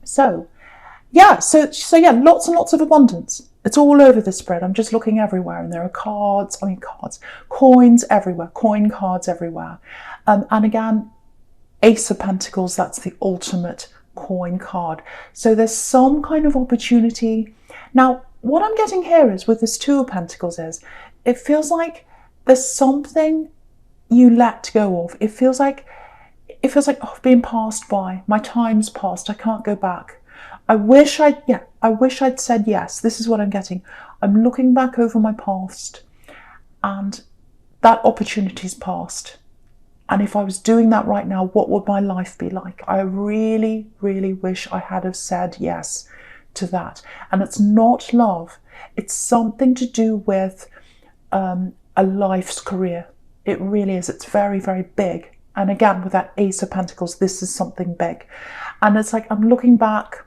So yeah, so yeah, lots and lots of abundance. It's all over the spread. I'm just looking everywhere, and there are coins everywhere, coin cards everywhere. And again, Ace of Pentacles, that's the ultimate coin card. So there's some kind of opportunity. Now, what I'm getting here is with this Two of Pentacles is, it feels like there's something you let go of. It feels like oh, I've been passed by. My time's passed. I can't go back. I wish I'd said yes. This is what I'm getting. I'm looking back over my past, and that opportunity's passed. And if I was doing that right now, what would my life be like? I really, really wish I had have said yes to that. And it's not love. It's something to do with a life's career. It really is. It's very, very big. And again, with that Ace of Pentacles, this is something big. And it's like, I'm looking back.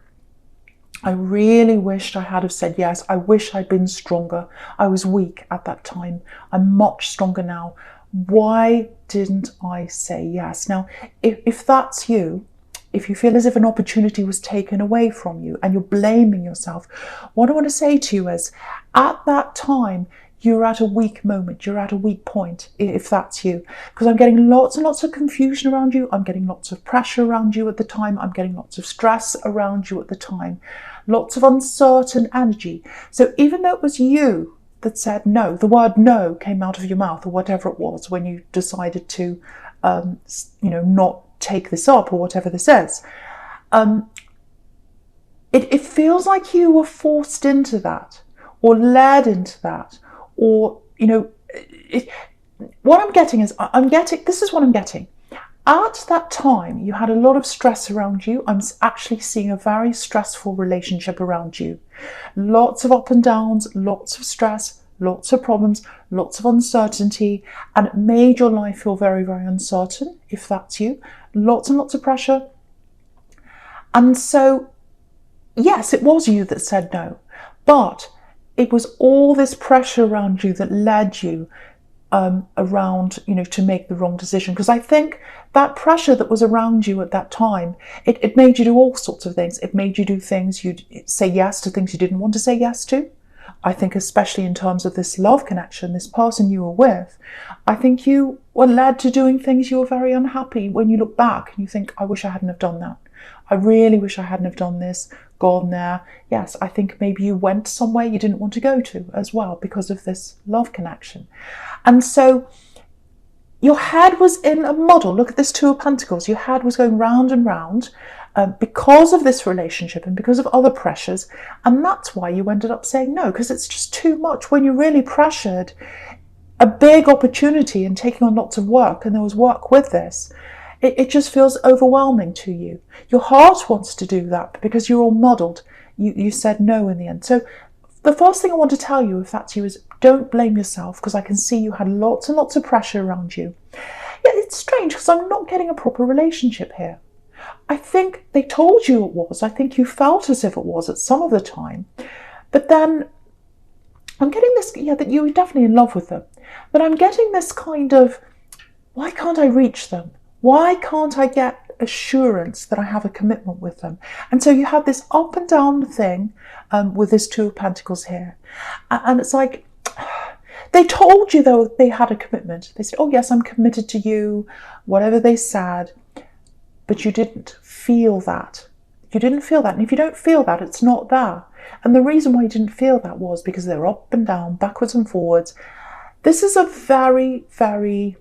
I really wished I had have said yes. I wish I'd been stronger. I was weak at that time. I'm much stronger now. Why didn't I say yes? Now, if that's you, if you feel as if an opportunity was taken away from you and you're blaming yourself, what I want to say to you is, at that time, you're at a weak moment, you're at a weak point, if that's you. Because I'm getting lots and lots of confusion around you. I'm getting lots of pressure around you at the time. I'm getting lots of stress around you at the time. Lots of uncertain energy. So even though it was you that said no, the word no came out of your mouth, or whatever it was when you decided to, not take this up, or whatever this is, it feels like you were forced into that, or led into that, or, what I'm getting is, this is what I'm getting. At that time, you had a lot of stress around you. I'm actually seeing a very stressful relationship around you. Lots of up and downs, lots of stress, lots of problems, lots of uncertainty, and it made your life feel very, very uncertain, if that's you. Lots and lots of pressure. And so, yes, it was you that said no, but it was all this pressure around you that led you around, to make the wrong decision. Because I think that pressure that was around you at that time, it made you do all sorts of things. It made you do things, you'd say yes to things you didn't want to say yes to. I think especially in terms of this love connection, this person you were with, I think you were led to doing things you were very unhappy when you look back and you think, I wish I hadn't have done that. I really wish I hadn't have done this, gone there. Yes, I think maybe you went somewhere you didn't want to go to as well because of this love connection. And so your head was in a muddle. Look at this Two of Pentacles. Your head was going round and round because of this relationship and because of other pressures. And that's why you ended up saying no, because it's just too much when you're really pressured. A big opportunity and taking on lots of work, and there was work with this. It just feels overwhelming to you. Your heart wants to do that, but because you're all muddled, you said no in the end. So the first thing I want to tell you, if that's you, is don't blame yourself, because I can see you had lots and lots of pressure around you. Yeah, it's strange because I'm not getting a proper relationship here. I think they told you it was. I think you felt as if it was at some of the time. But then I'm getting this, that you were definitely in love with them. But I'm getting this kind of, why can't I reach them? Why can't I get assurance that I have a commitment with them? And so you have this up and down thing with this Two of Pentacles here. And it's like, they told you, though, they had a commitment. They said, oh, yes, I'm committed to you, whatever they said. But you didn't feel that. You didn't feel that. And if you don't feel that, it's not there. And the reason why you didn't feel that was because they're up and down, backwards and forwards. This is a very, very,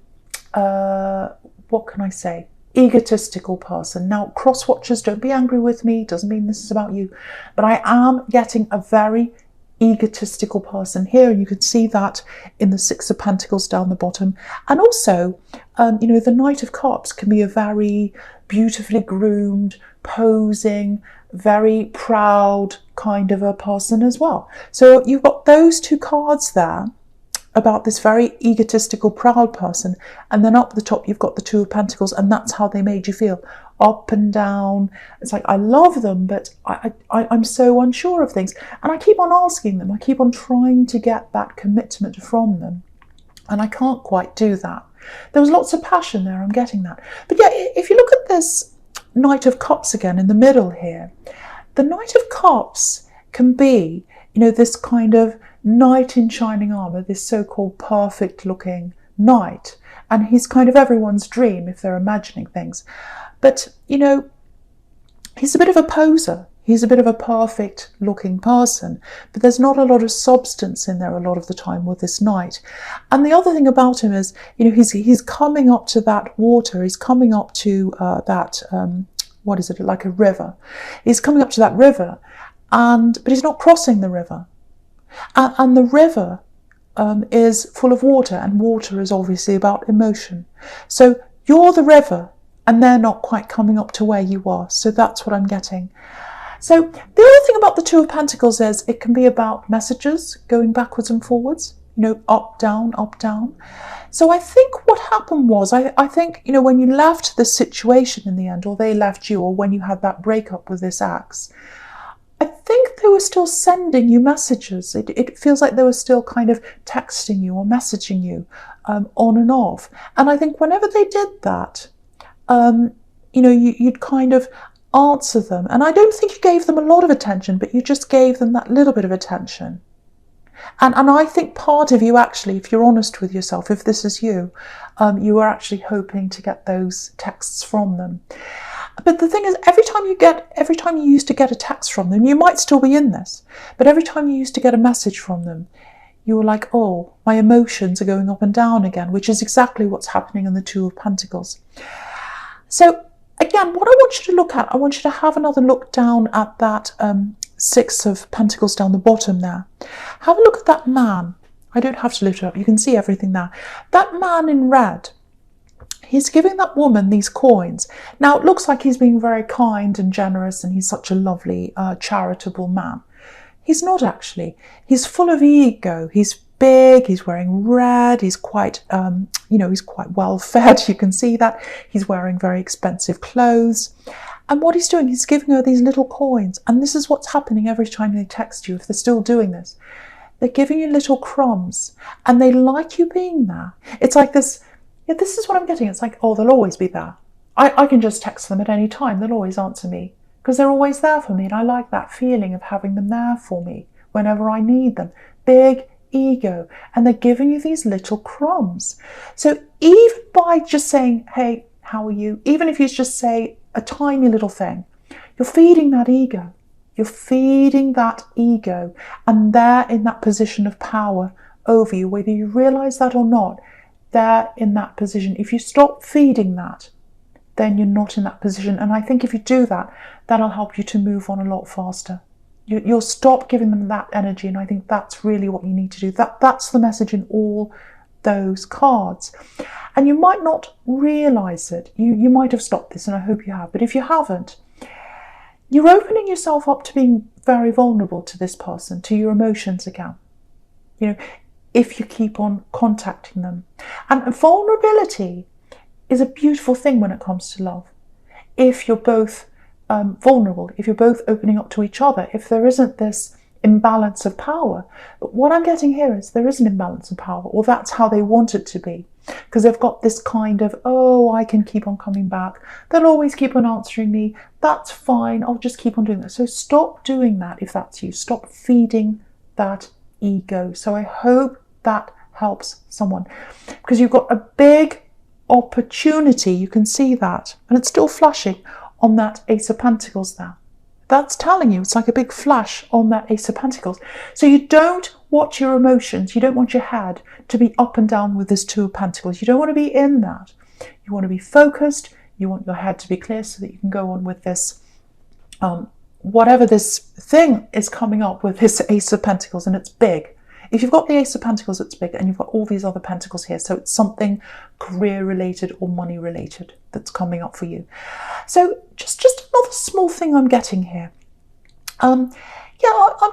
what can I say, egotistical person. Now, cross-watchers, don't be angry with me. Doesn't mean this is about you. But I am getting a very egotistical person here. You can see that in the Six of Pentacles down the bottom. And also, the Knight of Cups can be a very beautifully groomed, posing, very proud kind of a person as well. So you've got those two cards there about this very egotistical, proud person. And then up the top, you've got the Two of Pentacles, and that's how they made you feel. Up and down. It's like, I love them, but I'm so unsure of things. And I keep on asking them. I keep on trying to get that commitment from them. And I can't quite do that. There was lots of passion there. I'm getting that. But yeah, if you look at this Knight of Cups again in the middle here, the Knight of Cups can be, this kind of knight in shining armour, this so-called perfect looking knight. And he's kind of everyone's dream if they're imagining things. But, he's a bit of a poser. He's a bit of a perfect looking person, but there's not a lot of substance in there a lot of the time with this knight. And the other thing about him is, he's coming up to that water. He's coming up to what is it, like a river. He's coming up to that river, but he's not crossing the river. And the river is full of water, and water is obviously about emotion. So you're the river, and they're not quite coming up to where you are. So that's what I'm getting. So the other thing about the Two of Pentacles is it can be about messages going backwards and forwards, up, down, up, down. So I think what happened was, I think, when you left the situation in the end, or they left you, or when you had that breakup with this ex, I think they were still sending you messages. It feels like they were still kind of texting you or messaging you on and off. And I think whenever they did that, you'd kind of answer them. And I don't think you gave them a lot of attention, but you just gave them that little bit of attention. And I think part of you actually, if you're honest with yourself, if this is you, you are actually hoping to get those texts from them. But the thing is, every time you used to get a text from them, you might still be in this, but every time you used to get a message from them, you were like, oh, my emotions are going up and down again, which is exactly what's happening in the Two of Pentacles. So again, what I want you to look at, I want you to have another look down at that Six of Pentacles down the bottom there. Have a look at that man. I don't have to lift it up. You can see everything there. That man in red, he's giving that woman these coins. Now, it looks like he's being very kind and generous, and he's such a lovely, charitable man. He's not actually. He's full of ego. He's big, he's wearing red, he's quite, he's quite well fed. You can see that. He's wearing very expensive clothes. And what he's doing, he's giving her these little coins. And this is what's happening every time they text you, if they're still doing this. They're giving you little crumbs, and they like you being there. It's like this, this is what I'm getting. It's like, oh, they'll always be there. I can just text them at any time. They'll always answer me because they're always there for me. And I like that feeling of having them there for me whenever I need them. Big ego. And they're giving you these little crumbs. So even by just saying, hey, how are you? Even if you just say a tiny little thing, you're feeding that ego. You're feeding that ego, and they're in that position of power over you, whether you realize that or not. They're in that position. If you stop feeding that, then you're not in that position. And I think if you do that, that'll help you to move on a lot faster. You'll stop giving them that energy, and I think that's really what you need to do. That's the message in all those cards. And you might not realize it. You might have stopped this, and I hope you have. But if you haven't, you're opening yourself up to being very vulnerable to this person, to your emotions again. If you keep on contacting them. And vulnerability is a beautiful thing when it comes to love. If you're both vulnerable, if you're both opening up to each other, if there isn't this imbalance of power. But what I'm getting here is there is an imbalance of power, or that's how they want it to be. Because they've got this kind of, oh, I can keep on coming back. They'll always keep on answering me. That's fine. I'll just keep on doing that. So stop doing that if that's you. Stop feeding that ego. So I hope that helps someone. Because you've got a big opportunity. You can see that. And it's still flashing on that Ace of Pentacles there. That's telling you, it's like a big flash on that Ace of Pentacles. So you don't watch your emotions. You don't want your head to be up and down with this Two of Pentacles. You don't want to be in that. You want to be focused. You want your head to be clear so that you can go on with this, whatever this thing is coming up with this Ace of Pentacles, and it's big. If you've got the Ace of Pentacles, it's big, and you've got all these other pentacles here. So it's something career-related or money-related that's coming up for you. So just another small thing I'm getting here. I'm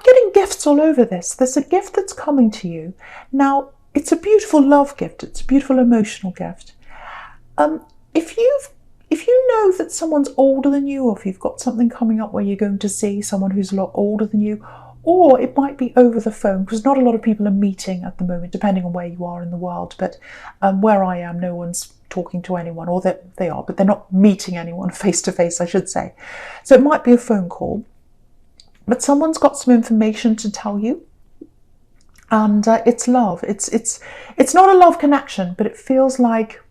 getting gifts all over this. There's a gift that's coming to you. Now, it's a beautiful love gift. It's a beautiful emotional gift. If you know that someone's older than you, or if you've got something coming up where you're going to see someone who's a lot older than you, or it might be over the phone, because not a lot of people are meeting at the moment, depending on where you are in the world. But where I am, no one's talking to anyone, or they are, but they're not meeting anyone face to face, I should say. So it might be a phone call. but someone's got some information to tell you, and it's love. It's not a love connection, but it feels like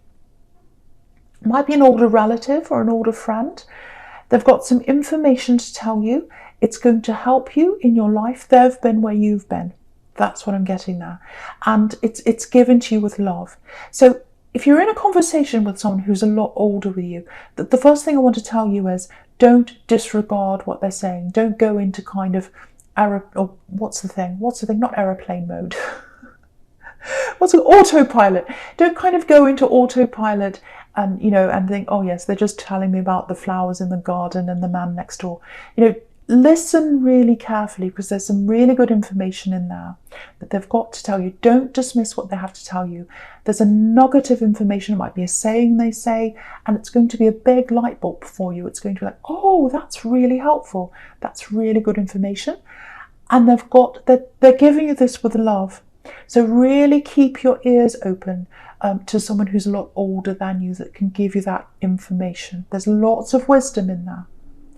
it might be an older relative or an older friend. They've got some information to tell you. It's going to help you in your life. They've been where you've been. That's what I'm getting there. And it's given to you with love. So if you're in a conversation with someone who's a lot older with you, the first thing I want to tell you is don't disregard what they're saying. Don't go into kind of what's the thing? Not aeroplane mode. Autopilot. Don't kind of go into autopilot and, and think, oh yes, they're just telling me about the flowers in the garden and the man next door. Listen really carefully, because there's some really good information in there that they've got to tell you. Don't dismiss what they have to tell you. There's a nugget of information. It might be a saying they say, and it's going to be a big light bulb for you. It's going to be like, oh, that's really helpful. That's really good information. And they're giving you this with love. So really keep your ears open to someone who's a lot older than you that can give you that information. There's lots of wisdom in there.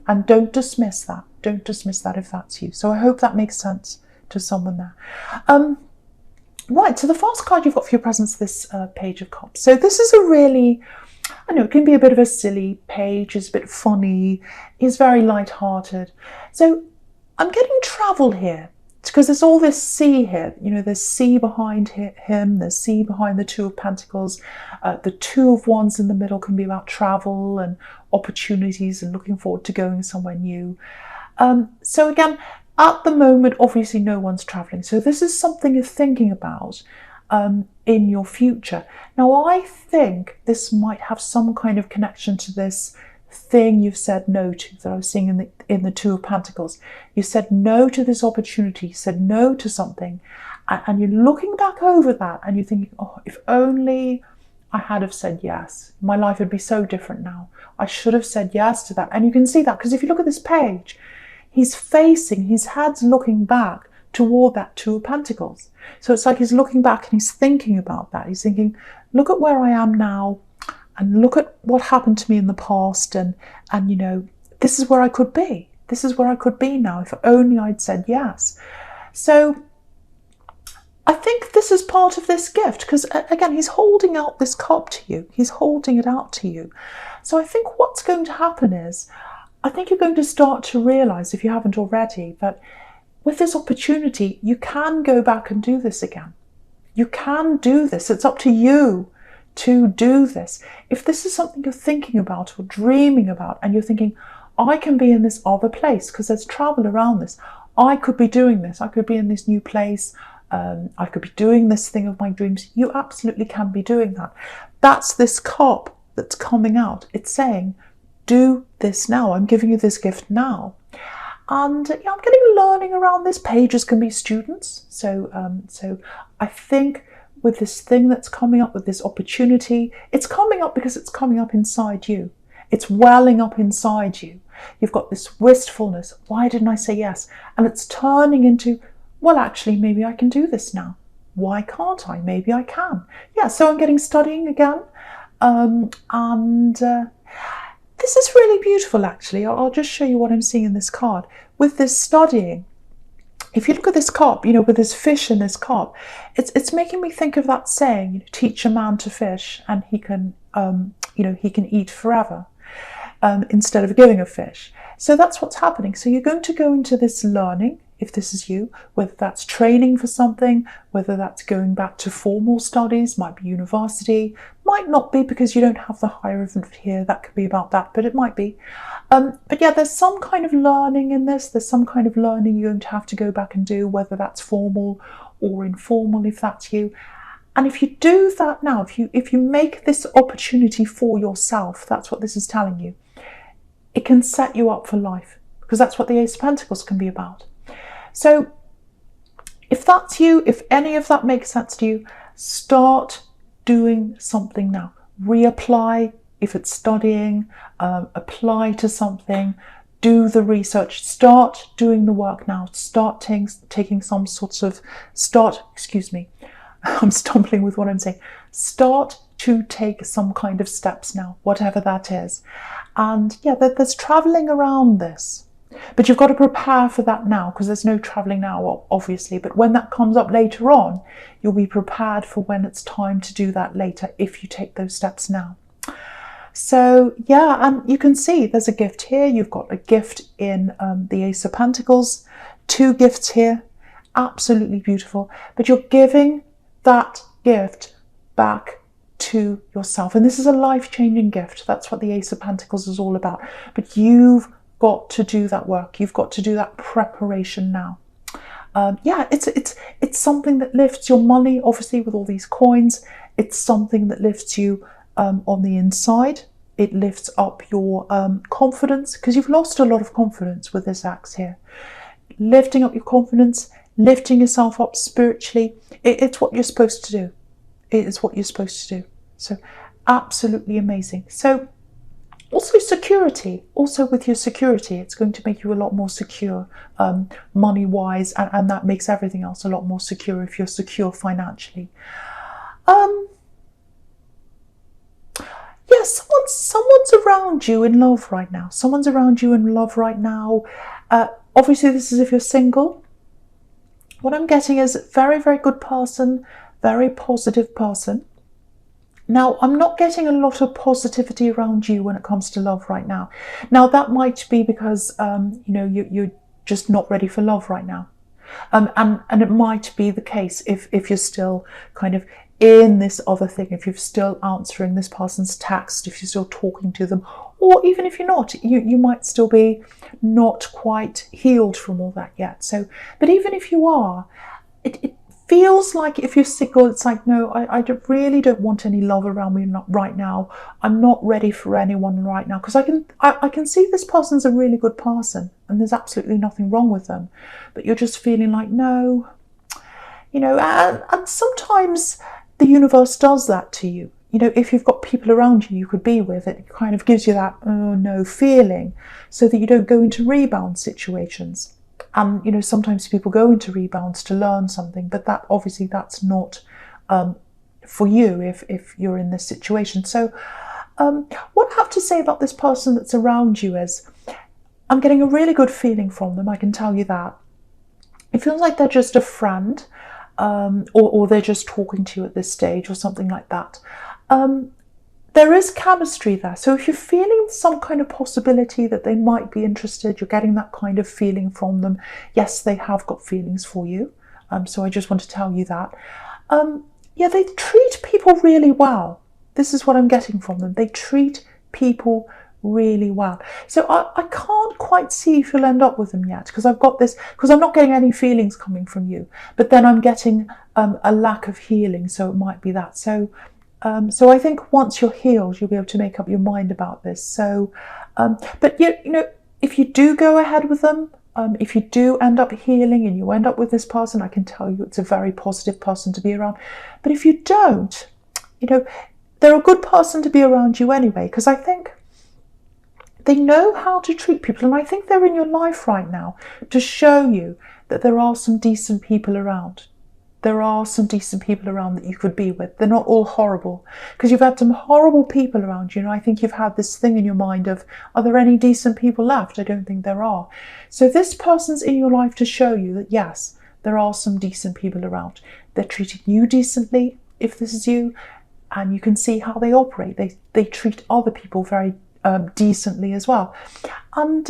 And don't dismiss that. Don't dismiss that if that's you. So I hope that makes sense to someone there. Right, so the first card you've got for your presence, this Page of Cups. So this is a really, I know it can be a bit of a silly page. It's a bit funny. It's very light-hearted. So I'm getting travel here. It's because there's all this sea here. There's sea behind him. There's sea behind the Two of Pentacles. The Two of Wands in the middle can be about travel and opportunities and looking forward to going somewhere new. So again, at the moment, obviously no one's traveling. So this is something you're thinking about in your future. Now, I think this might have some kind of connection to this thing you've said no to that I was seeing in the Two of Pentacles. You said no to this opportunity, you said no to something, and you're looking back over that and you're thinking, oh, if only I had have said yes, my life would be so different now. I should have said yes to that. And you can see that because if you look at this page, his head's looking back toward that Two of Pentacles. So it's like he's looking back and he's thinking about that. He's thinking, look at where I am now, and look at what happened to me in the past, and this is where I could be. This is where I could be now if only I'd said yes. So I think this is part of this gift, because again, he's holding out this cup to you. He's holding it out to you. So I think what's going to happen is, I think you're going to start to realise, if you haven't already, that with this opportunity, you can go back and do this again. You can do this. It's up to you to do this. If this is something you're thinking about or dreaming about, and you're thinking, I can be in this other place because there's travel around this. I could be doing this. I could be in this new place. I could be doing this thing of my dreams. You absolutely can be doing that. That's this cup that's coming out. It's saying, do this now. I'm giving you this gift now. And I'm getting learning around this. Pages can be students. So I think with this thing that's coming up, with this opportunity, it's coming up because it's coming up inside you. It's welling up inside you. You've got this wistfulness. Why didn't I say yes? And it's turning into, well, actually, maybe I can do this now. Why can't I? Maybe I can. Yeah, so I'm getting studying again. This is really beautiful, actually. I'll just show you what I'm seeing in this card. With this studying, if you look at this cup, with this fish in this cup, it's making me think of that saying, teach a man to fish and he can, he can eat forever, instead of giving a fish. So that's what's happening. So you're going to go into this learning, if this is you, whether that's training for something, whether that's going back to formal studies, might be university, might not be because you don't have the Hierophant here, that could be about that, but it might be. But yeah, there's some kind of learning in this. There's some kind of learning you're going to have to go back and do, whether that's formal or informal, if that's you. And if you do that now, if you make this opportunity for yourself, that's what this is telling you, it can set you up for life, because that's what the Ace of Pentacles can be about. So if that's you, if any of that makes sense to you, start doing something now. Reapply if it's studying, apply to something, do the research, start doing the work now, start taking some sorts of, I'm stumbling with what I'm saying. Start to take some kind of steps now, whatever that is. And yeah, there's traveling around this. But you've got to prepare for that now, because there's no traveling now, obviously. But when that comes up later on, you'll be prepared for when it's time to do that later, if you take those steps now. So yeah, and you can see there's a gift here. You've got a gift in the Ace of Pentacles, 2 gifts here, absolutely beautiful. But you're giving that gift back to yourself. And this is a life-changing gift. That's what the Ace of Pentacles is all about. But you've got to do that work. You've got to do that preparation now. Yeah, it's something that lifts your money, obviously, with all these coins. It's something that lifts you on the inside. It lifts up your confidence, because you've lost a lot of confidence with this axe here. Lifting up your confidence, lifting yourself up spiritually. It's what you're supposed to do. It is what you're supposed to do. So absolutely amazing. So also security, also with your security, it's going to make you a lot more secure money-wise, and that makes everything else a lot more secure if you're secure financially. Yeah, someone's around you in love right now. Someone's around you in love right now. Obviously, this is if you're single. What I'm getting is a very, very good person, very positive person. Now, I'm not getting a lot of positivity around you when it comes to love right now. Now, that might be because, you're just not ready for love right now. And it might be the case if you're still kind of in this other thing, if you're still answering this person's text, if you're still talking to them, or even if you're not, you might still be not quite healed from all that yet. So, but even if you are, it feels like if you're single, it's like, no, I really don't want any love around me right now. I'm not ready for anyone right now, because I can see this person's a really good person and there's absolutely nothing wrong with them, but you're just feeling like, no, and sometimes the universe does that to you. If you've got people around you could be with, it kind of gives you that, oh no, feeling, so that you don't go into rebound situations. And, sometimes people go into rebounds to learn something, but that's not for you if you're in this situation. So what I have to say about this person that's around you is, I'm getting a really good feeling from them, I can tell you that. It feels like they're just a friend, or they're just talking to you at this stage, or something like that. There is chemistry there. So if you're feeling some kind of possibility that they might be interested, you're getting that kind of feeling from them. Yes, they have got feelings for you. So I just want to tell you that. Yeah, they treat people really well. This is what I'm getting from them. They treat people really well. So I can't quite see if you'll end up with them yet, because I've got this, because I'm not getting any feelings coming from you, but then I'm getting a lack of healing, so it might be that. So I think once you're healed, you'll be able to make up your mind about this. So, but if you do go ahead with them, if you do end up healing and you end up with this person, I can tell you it's a very positive person to be around. But if you don't, they're a good person to be around you anyway, because I think they know how to treat people. And I think they're in your life right now to show you that there are some decent people around. There are some decent people around that you could be with. They're not all horrible, because you've had some horrible people around you. I think you've had this thing in your mind of, are there any decent people left? I don't think there are. So this person's in your life to show you that, yes, there are some decent people around. They're treating you decently, if this is you, and you can see how they operate. They treat other people very decently as well. And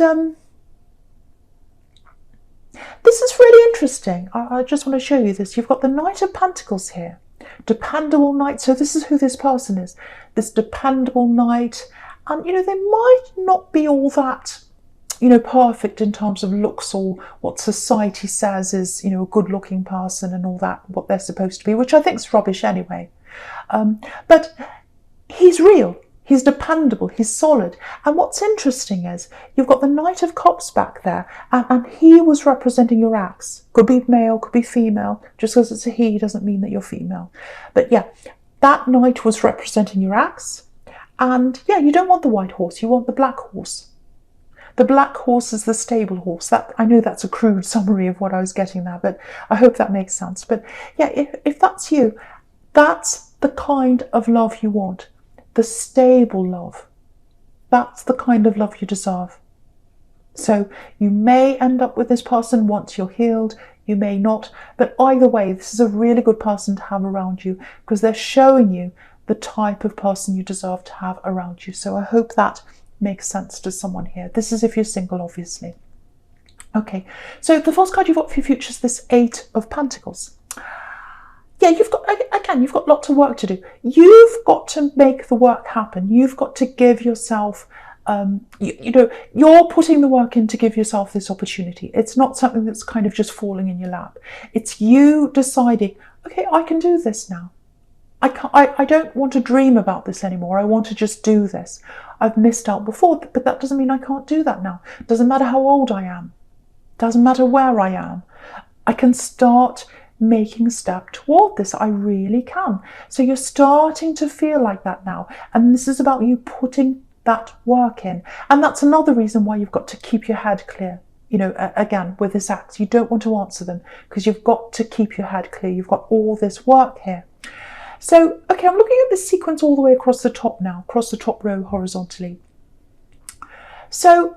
this is really interesting. I just want to show you this. You've got the Knight of Pentacles here. Dependable knight. So this is who this person is. This dependable knight. And, they might not be all that, perfect in terms of looks, or what society says is, a good looking person and all that, what they're supposed to be, which I think is rubbish anyway. But he's real. He's dependable, he's solid. And what's interesting is, you've got the Knight of Cups back there, and he was representing your axe. Could be male, could be female. Just because it's a he doesn't mean that you're female. But yeah, that knight was representing your axe. And yeah, you don't want the white horse, you want the black horse. The black horse is the stable horse. I know that's a crude summary of what I was getting there, but I hope that makes sense. But yeah, if that's you, that's the kind of love you want. The stable love. That's the kind of love you deserve. So you may end up with this person once you're healed, you may not, but either way, this is a really good person to have around you because they're showing you the type of person you deserve to have around you. So I hope that makes sense to someone here. This is if you're single, obviously. Okay, so the first card you've got for your future is this Eight of Pentacles. Yeah, you've got lots of work to do. You've got to make the work happen. You've got to give yourself, you're putting the work in to give yourself this opportunity. It's not something that's kind of just falling in your lap. It's you deciding, okay, I can do this now. I don't want to dream about this anymore. I want to just do this. I've missed out before, but that doesn't mean I can't do that now. Doesn't matter how old I am. Doesn't matter where I am. I can start making a step toward this. I really can. So you're starting to feel like that now. And this is about you putting that work in. And that's another reason why you've got to keep your head clear. You know, again, with this act, you don't want to answer them because you've got to keep your head clear. You've got all this work here. So, okay, I'm looking at this sequence all the way across the top now, across the top row horizontally. So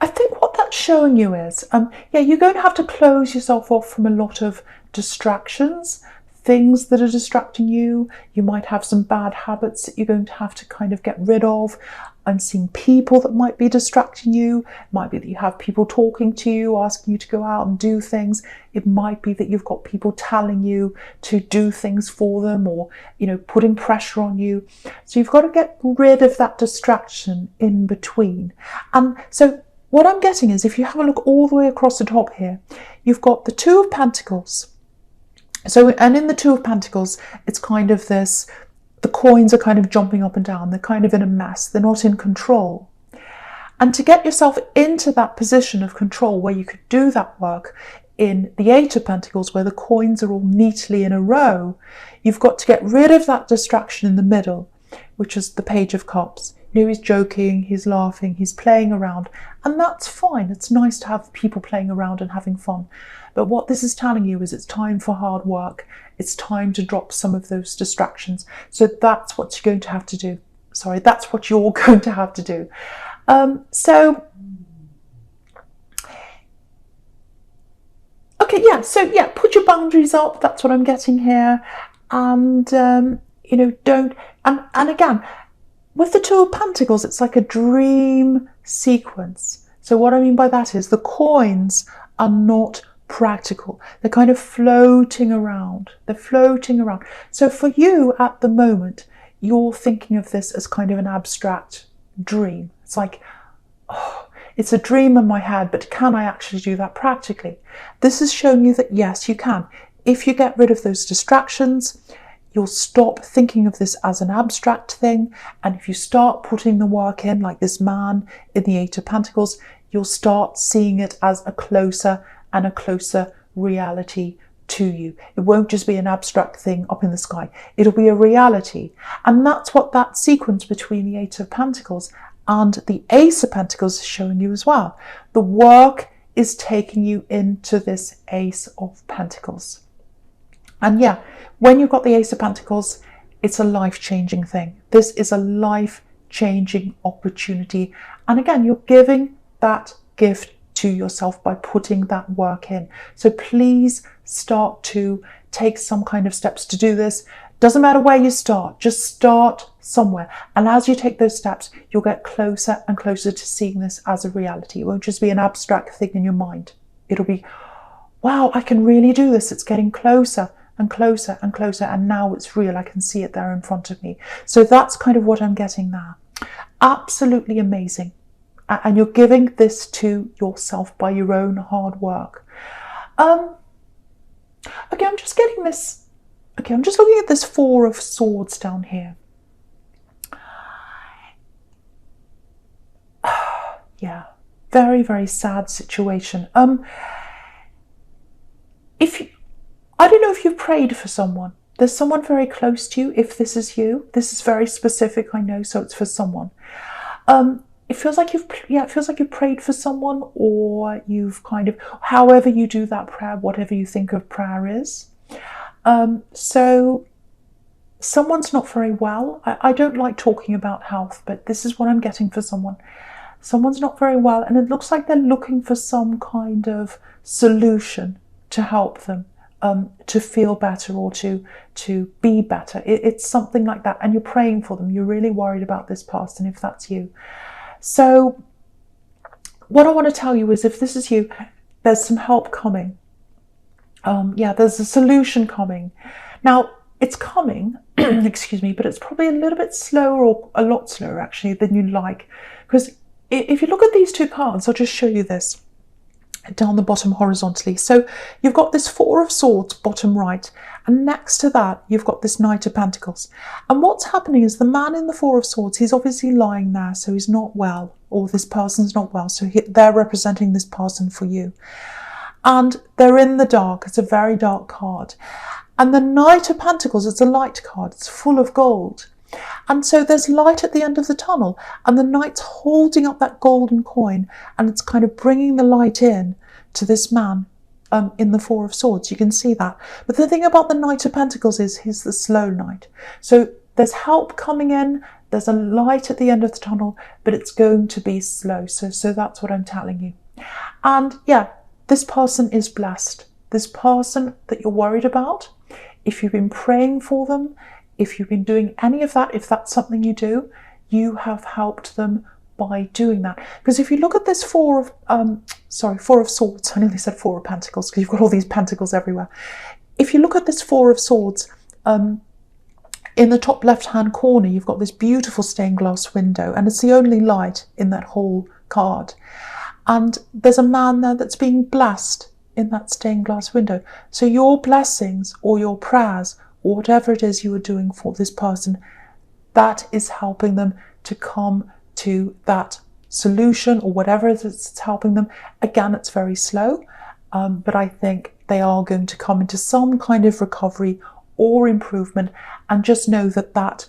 I think what that's showing you is, you're going to have to close yourself off from a lot of distractions, things that are distracting you. You might have some bad habits that you're going to have to kind of get rid of. I'm seeing people that might be distracting you. It might be that you have people talking to you, asking you to go out and do things. It might be that you've got people telling you to do things for them or, putting pressure on you. So you've got to get rid of that distraction in between. And so what I'm getting is if you have a look all the way across the top here, you've got the Two of Pentacles. So, and in the Two of Pentacles, it's kind of this, the coins are kind of jumping up and down. They're kind of in a mess. They're not in control. And to get yourself into that position of control where you could do that work in the Eight of Pentacles, where the coins are all neatly in a row, you've got to get rid of that distraction in the middle, which is the Page of Cups. He's joking, he's laughing, he's playing around, and that's fine. It's nice to have people playing around and having fun. But what this is telling you is it's time for hard work. It's time to drop some of those distractions. So that's what you're going to have to do. That's what you're going to have to do. Put your boundaries up. That's what I'm getting here. And, don't, and again, with the Two of Pentacles, it's like a dream sequence. So what I mean by that is the coins are not practical. They're kind of floating around. They're floating around. So for you at the moment, you're thinking of this as kind of an abstract dream. It's like, it's a dream in my head, but can I actually do that practically? This has shown you that yes, you can. If you get rid of those distractions, you'll stop thinking of this as an abstract thing. And if you start putting the work in, like this man in the Eight of Pentacles, you'll start seeing it as a closer and a closer reality to you. It won't just be an abstract thing up in the sky. It'll be a reality. And that's what that sequence between the Eight of Pentacles and the Ace of Pentacles is showing you as well. The work is taking you into this Ace of Pentacles. And yeah, when you've got the Ace of Pentacles, it's a life-changing thing. This is a life-changing opportunity. And again, you're giving that gift to yourself by putting that work in. So please start to take some kind of steps to do this. Doesn't matter where you start, just start somewhere. And as you take those steps, you'll get closer and closer to seeing this as a reality. It won't just be an abstract thing in your mind. It'll be, wow, I can really do this. It's getting closer and closer and closer. And now it's real. I can see it there in front of me. So that's kind of what I'm getting now. Absolutely amazing. And you're giving this to yourself by your own hard work. Okay, I'm just getting this. Okay, I'm just looking at this Four of Swords down here. Yeah, very, very sad situation. I don't know if you've prayed for someone. There's someone very close to you. If this is you, this is very specific, I know, so it's for someone. It feels like you've prayed for someone, or you've kind of, however you do that prayer, whatever you think of prayer is. So someone's not very well. I don't like talking about health, but this is what I'm getting for someone. Someone's not very well, and it looks like they're looking for some kind of solution to help them to feel better or to be better. It's something like that, and you're praying for them. You're really worried about this person, if that's you. So what I want to tell you is, if this is you, there's some help coming. There's a solution coming. Now, it's coming, excuse me, but it's probably a little bit slower, or a lot slower actually, than you'd like. Because if you look at these two cards, I'll just show you this down the bottom horizontally. So you've got this Four of Swords bottom right, and next to that you've got this Knight of Pentacles. And what's happening is the man in the Four of Swords, he's obviously lying there, so he's not well, or this person's not well, so they're representing this person for you. And they're in the dark. It's a very dark card. And the Knight of Pentacles, it's a light card. It's full of gold. And so there's light at the end of the tunnel, and the knight's holding up that golden coin, and it's kind of bringing the light in to this man in the Four of Swords. You can see that. But the thing about the Knight of Pentacles is he's the slow knight. So there's help coming in, there's a light at the end of the tunnel, but it's going to be slow. So that's what I'm telling you. And yeah, this person is blessed. This person that you're worried about, if you've been praying for them, if you've been doing any of that, if that's something you do, you have helped them by doing that. Because if you look at this Four of Swords, I nearly said Four of Pentacles because you've got all these pentacles everywhere. If you look at this Four of Swords, in the top left-hand corner, you've got this beautiful stained glass window, and it's the only light in that whole card. And there's a man there that's being blessed in that stained glass window. So your blessings or your prayers, or whatever it is you are doing for this person, that is helping them to come to that solution, or whatever it is that's helping them. Again, it's very slow, but I think they are going to come into some kind of recovery or improvement. And just know that